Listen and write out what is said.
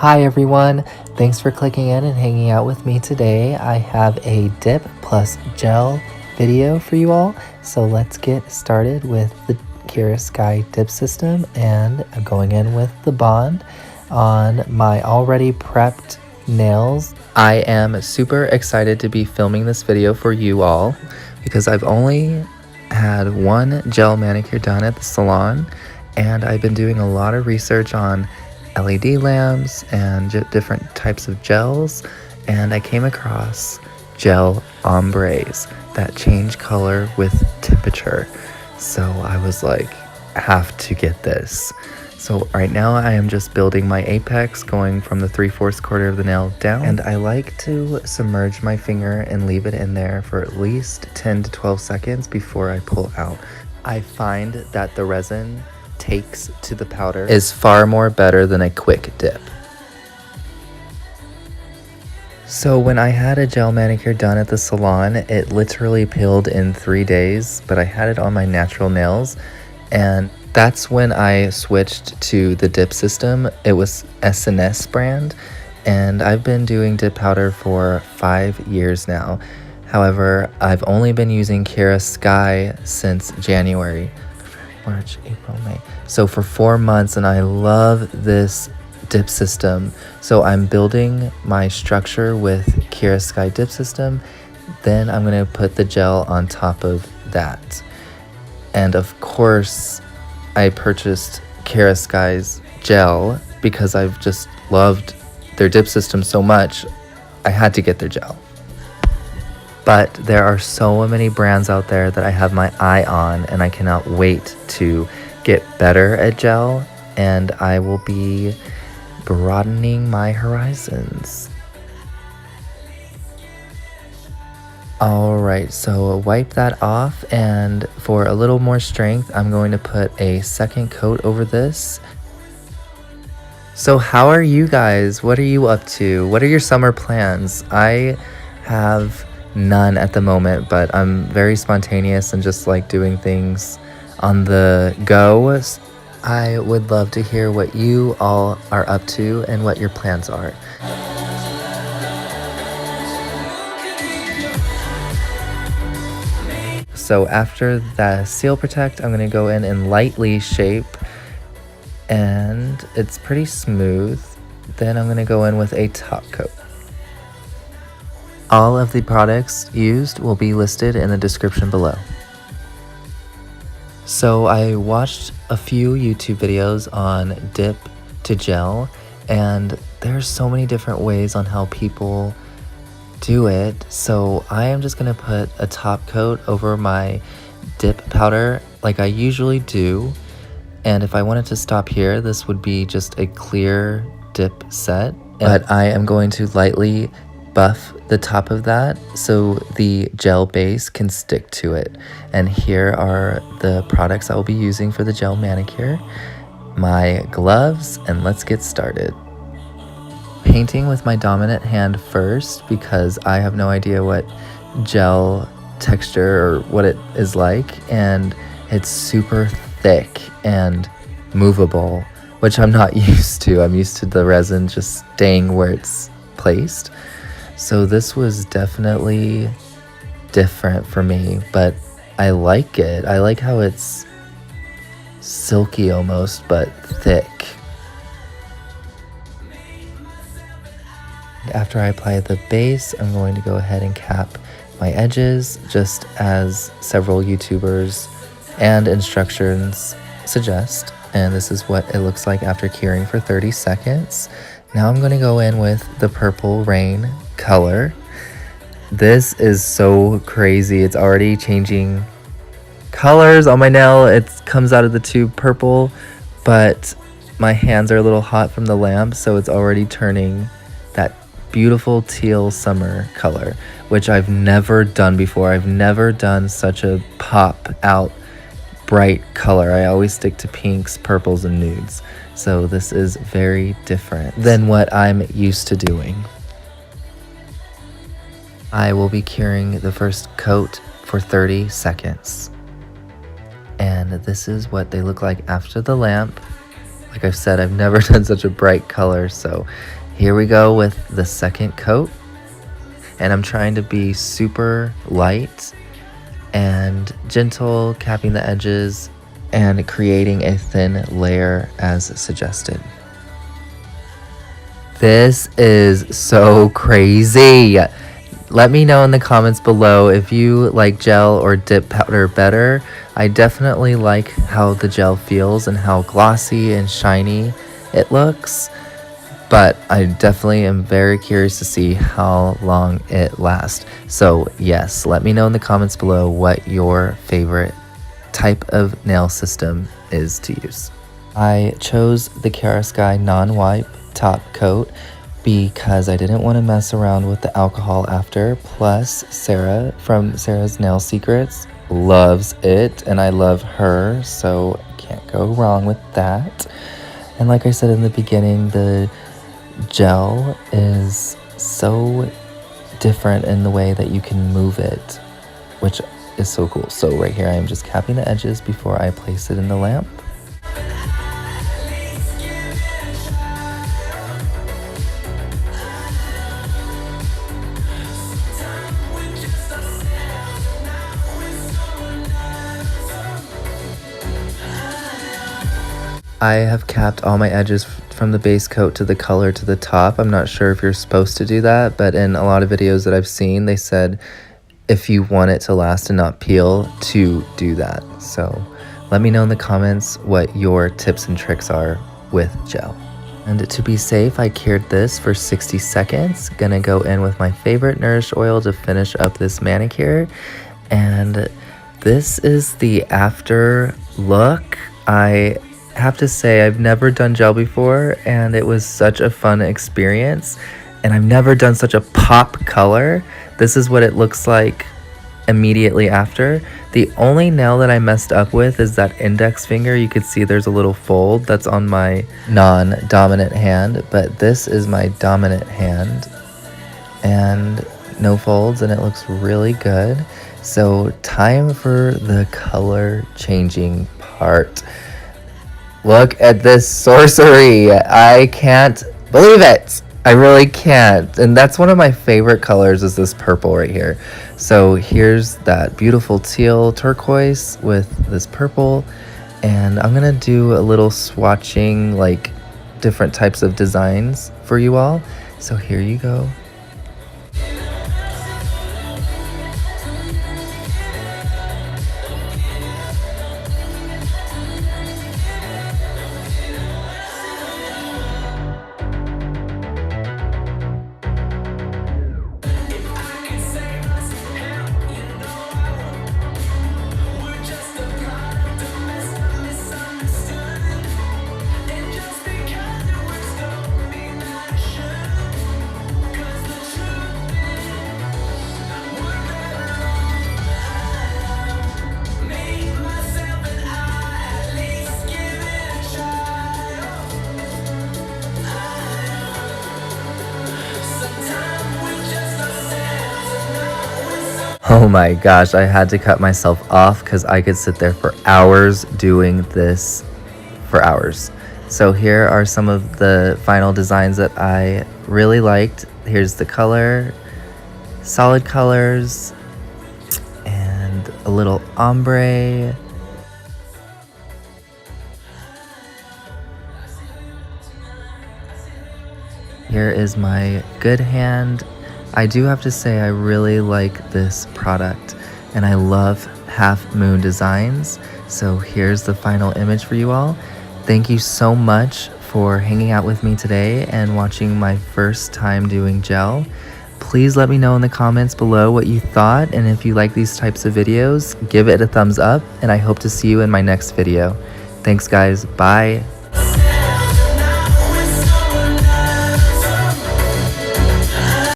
Hi everyone, thanks for clicking in and hanging out with me today. I have a dip plus gel video for you all, so let's get started with the Kiarasky dip system, and I'm going in with the bond on my already prepped nails. I am super excited to be filming this video for you all because I've only had one gel manicure done at the salon, and I've been doing a lot of research on LED lamps and different types of gels, and I came across gel ombres that change color with temperature. So I was like, have to get this. So right now I am just building my apex, going from the 3/4 quarter of the nail down, and I like to submerge my finger and leave it in there for at least 10 to 12 seconds before I pull out. I find that the resin takes to the powder is far more better than a quick dip. So when I had a gel manicure done at the salon, it literally peeled in 3 days, but I had it on my natural nails, and that's when I switched to the dip system. It was SNS brand, and I've been doing Dippowder for 5 years now. However, I've only been using Kiarasky since January. March, April, May. So for 4 months, and I love this dip system. So I'm building my structure with Kiarasky dip system. Then I'm going to put the gel on top of that. And of course, I purchased Kiarasky's gel because I've just loved their dip system so much. I had to get their gel. But there are so many brands out there that I have my eye on, and I cannot wait to get better at gel, and I will be broadening my horizons. Alright, so wipe that off, and for a little more strength, I'm going to put a second coat over this. So how are you guys? What are you up to? What are your summer plans? I have none at the moment, but I'm very spontaneous and just like doing things on the go. I would love to hear what you all are up to and what your plans are. So after the Seal Protect, I'm going to go in and lightly shape, and it's pretty smooth. Then I'm going to go in with a top coat. All of the products used will be listed in the description below. So I watched a few YouTube videos on dip to gel, and there's so many different ways on how people do it. So I am just going to put a top coat over my dip powder like I usually do. And if I wanted to stop here, this would be just a clear dip set. But I am going to lightly buff the top of that so the gel base can stick to it. And here are the products I will be using for the gel manicure, my gloves, and let's get started. Painting with my dominant hand first because I have no idea what gel texture or what it is like, and it's super thick and movable, which I'm not used to. I'm used to the resin just staying where it's placed. So this was definitely different for me, but I like it. I like how it's silky almost, but thick. After I apply the base, I'm going to go ahead and cap my edges, just as several YouTubers and instructions suggest. And this is what it looks like after curing for 30 seconds. Now I'm going to go in with the Purple Rain color. This is so crazy. It's already changing colors on my nail. It comes out of the tube purple, but my hands are a little hot from the lamp, so it's already turning that beautiful teal summer color, which I've never done before. I've never done such a pop out bright color. I always stick to pinks, purples, and nudes. So this is very different than what I'm used to doing. I will be curing the first coat for 30 seconds. And this is what they look like after the lamp. Like I've said, I've never done such a bright color. So here we go with the second coat. And I'm trying to be super light and gentle, capping the edges and creating a thin layer as suggested. This is so crazy. Let me know in the comments below if you like gel or dip powder better. I definitely like how the gel feels and how glossy and shiny it looks, but I definitely am very curious to see how long it lasts. So yes, let me know in the comments below what your favorite type of nail system is to use. I chose the Kiarasky non-wipe top coat because I didn't want to mess around with the alcohol after. Plus, Sarah from Sarah's Nail Secrets loves it, and I love her, so can't go wrong with that. And like I said in the beginning, the gel is so different in the way that you can move it, which is so cool. So right here, I am just capping the edges before I place it in the lamp. I have capped all my edges from the base coat to the color to the top. I'm not sure if you're supposed to do that, but in a lot of videos that I've seen, they said if you want it to last and not peel, to do that. So let me know in the comments what your tips and tricks are with gel. And to be safe, I cured this for 60 seconds. Gonna go in with my favorite Nourish oil to finish up this manicure. And this is the after look. I have to say, I've never done gel before, and it was such a fun experience, and I've never done such a pop color. This is what it looks like immediately after. The only nail that I messed up with is that index finger. You could see there's a little fold that's on my non-dominant hand, but this is my dominant hand and no folds, and it looks really good. So time for the color changing part. Look at this sorcery. I can't believe it. I really can't. And that's one of my favorite colors, is this purple right here. So here's that beautiful teal turquoise with this purple. And I'm gonna do a little swatching, like different types of designs for you all. So here you go. Oh my gosh, I had to cut myself off because I could sit there for hours doing this for hours. So here are some of the final designs that I really liked. Here's the color, solid colors, and a little ombre. Here is my good hand. I do have to say I really like this product, and I love half moon designs. So here's the final image for you all. Thank you so much for hanging out with me today and watching my first time doing gel. Please let me know in the comments below what you thought, and if you like these types of videos, give it a thumbs up, and I hope to see you in my next video. Thanks guys, bye.